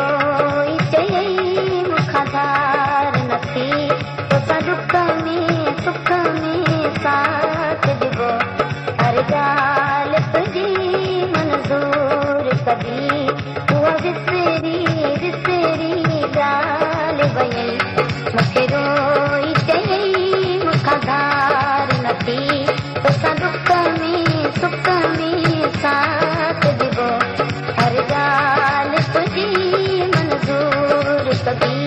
रोई चयई मूंखां धार नथी तोसां दुख में सुख में साथ ॾिबो हर ॻाल्हि तुंहिंजी मंज़ूर कढी उहा विसरी विसरी ॻाल्हि वई मूंखे रोई चयई मूंखां धार नथी तोसां दुख में सुख में साथ ॾिबो हर ॻाल्हि तुंहिंजी मंज़ूर कढी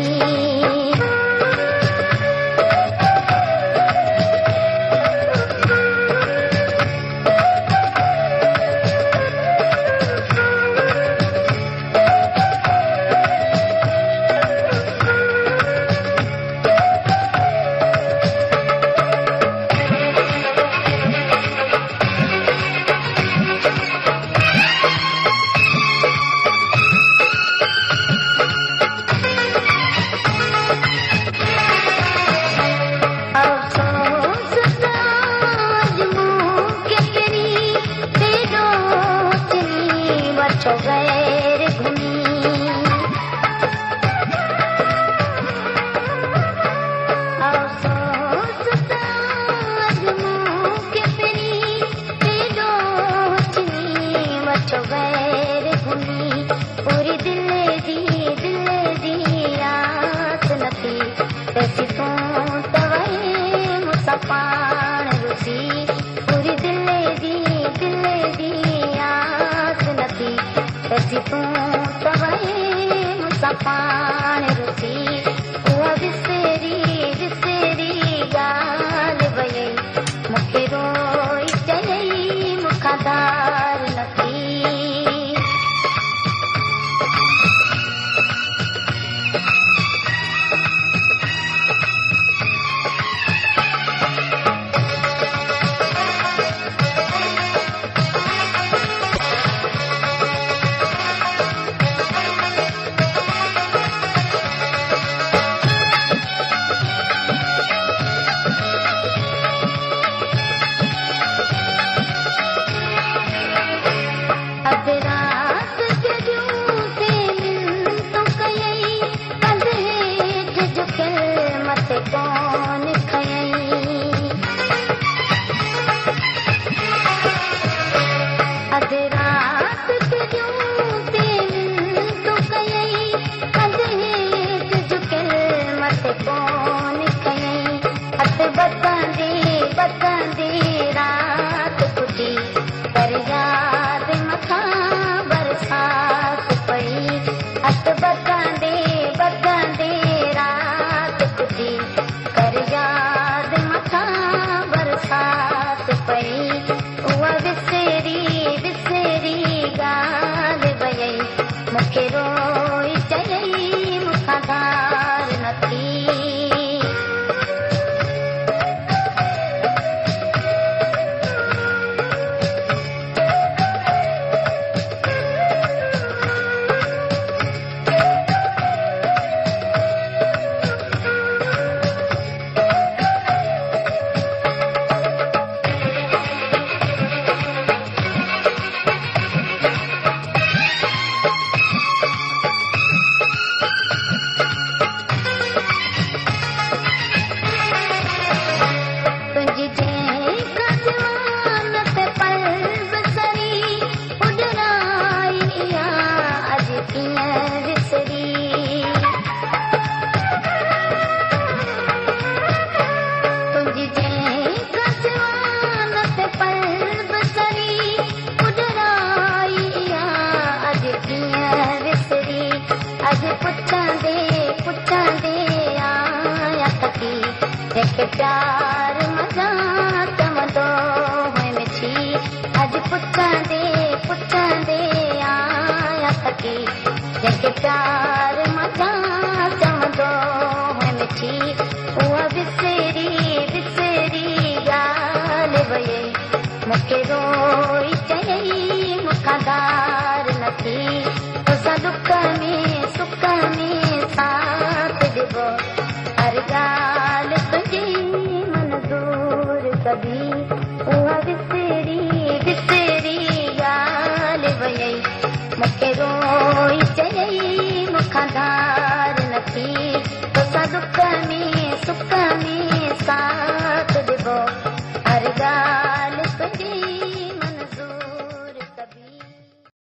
पाण रुसी उहा विसरी विसरी ॻाल्हि वई मूंखे रोई चयई मूंखां धार नथी मूंखे रोई चयई मूंखां धार नथी प्यार मजा चवंदो हुई मिठी अॼु पुछंदे आया थकी जंहिंखे प्यार मजा चवंदो हुई मिठी उहा विसरी विसरी ॻाल्हि वई मूंखे रोई चयई मूंखां धार नथी तोसां दुख में सुख में साथ ॾिबो हर ॻाल्हि तुंहिंजी मंज़ूर कढी उहा विसरी विसरी ॻाल्हि वई मूंखे रोई चयई पुछंदे